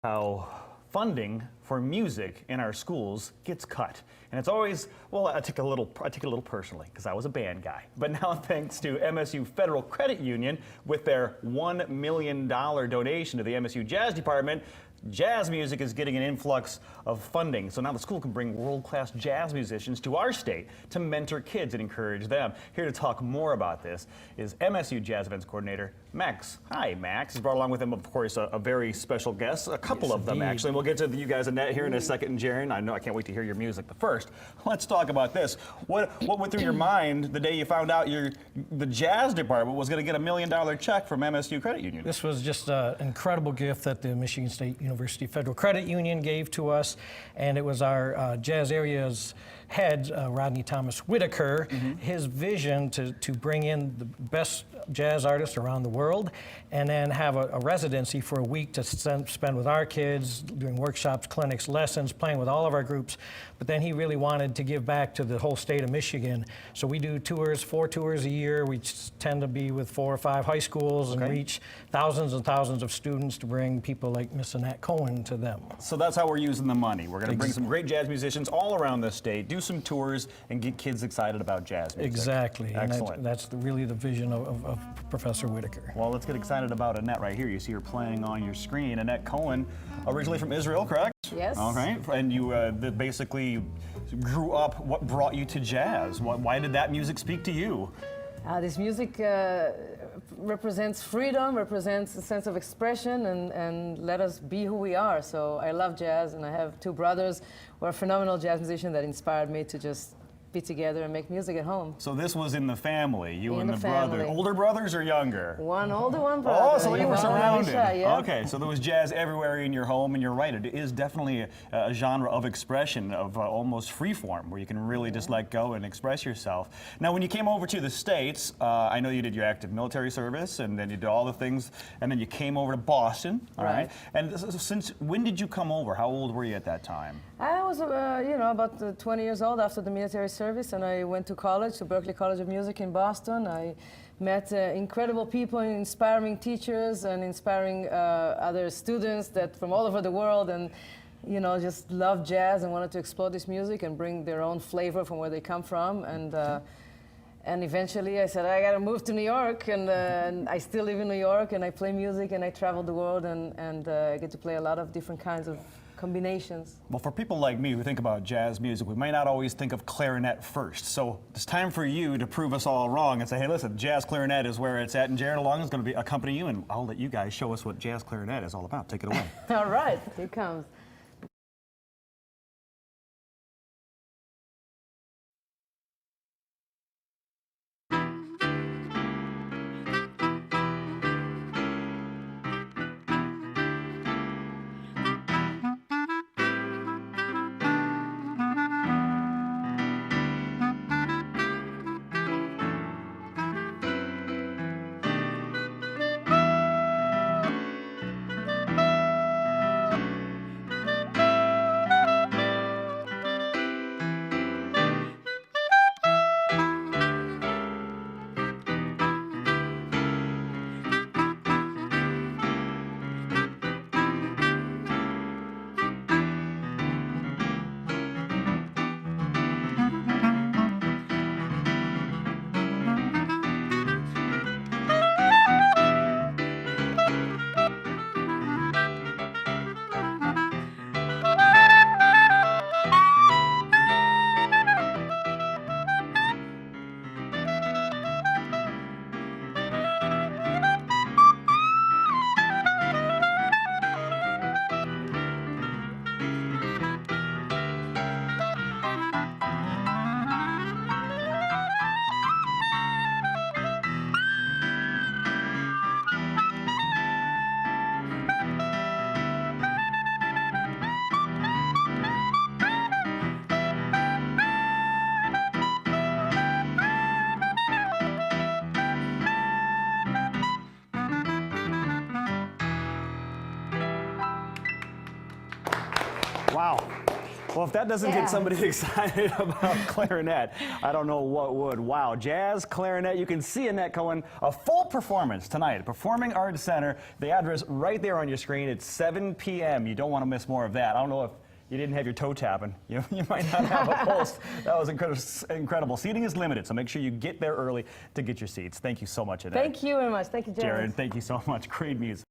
How funding for music in our schools gets cut. And it's always, well, I take it a little personally because I was a band guy. But now thanks to MSU Federal Credit Union with their $1 million donation to the MSU Jazz Department, jazz music is getting an influx of funding. So now the school can bring world-class jazz musicians to our state to mentor kids and encourage them. Here to talk more about this is MSU Jazz Events Coordinator Max. Hi, Max. He's brought along with him, of course, a very special guest, a couple of them actually. And we'll get to you guys, Annette, here in a second, and Jaren. I know I can't wait to hear your music. But first, let's talk about this. What went through your mind the day you found out the jazz department was going to get $1 million check from MSU Credit Union? This was just an incredible gift that the Michigan State University Federal Credit Union gave to us, and it was our jazz area's head, Rodney Thomas Whitaker, his vision to bring in the best jazz artists around the world and then have a residency for a week to spend with our kids, doing workshops, clinics, lessons, playing with all of our groups. But then he really wanted to give back to the whole state of Michigan. So we do tours, 4 tours a year. We tend to be with 4 or 5 high schools and reach thousands and thousands of students to bring people like Miss Anat Cohen to them. So that's how we're using the money. We're going to bring some great jazz musicians all around the state, do some tours, and get kids excited about jazz music. Exactly. Excellent. And that's really the vision of Professor Whitaker. Well, let's get excited about Annette right here. You see her playing on your screen. Anat Cohen, originally from Israel, correct? Yes. All right. And you basically grew up. What brought you to jazz? Why did that music speak to you? This music represents freedom, represents a sense of expression, and let us be who we are. So I love jazz, and I have 2 brothers who are phenomenal jazz musicians that inspired me to just be together and make music at home. So this was in the family, you and the family. brother. Older brothers or younger? One older, one brother. Oh, so you were surrounded. Yeah. Okay, so there was jazz everywhere in your home, and you're right, it is definitely a genre of expression, of almost free form, where you can really just let go and express yourself. Now, when you came over to the States, I know you did your active military service, and then you did all the things, and then you came over to Boston, all right? And since when did you come over? How old were you at that time? I was, about 20 years old after the military service, and I went to college, to Berklee College of Music in Boston. I met incredible people, inspiring teachers, and inspiring other students that from all over the world, and just loved jazz and wanted to explore this music and bring their own flavor from where they come from. And eventually I said, I got to move to New York, and I still live in New York, and I play music, and I travel the world, and I get to play a lot of different kinds of combinations. Well, for people like me who think about jazz music, we might not always think of clarinet first. So it's time for you to prove us all wrong and say, hey, listen, jazz clarinet is where it's at, and Jaren Long is going to accompany you, and I'll let you guys show us what jazz clarinet is all about. Take it away. All right, here it comes. Wow. Well, if that doesn't Yeah. get somebody excited about clarinet, I don't know what would. Wow, jazz, clarinet. You can see Anat Cohen, a full performance tonight at Performing Arts Center. The address right there on your screen. It's 7 p.m. You don't want to miss more of that. I don't know if you didn't have your toe tapping. You might not have a pulse. That was incredible. Seating is limited, so make sure you get there early to get your seats. Thank you so much, Anat. Thank you very much. Thank you, Jared. Jared, thank you so much. Great music.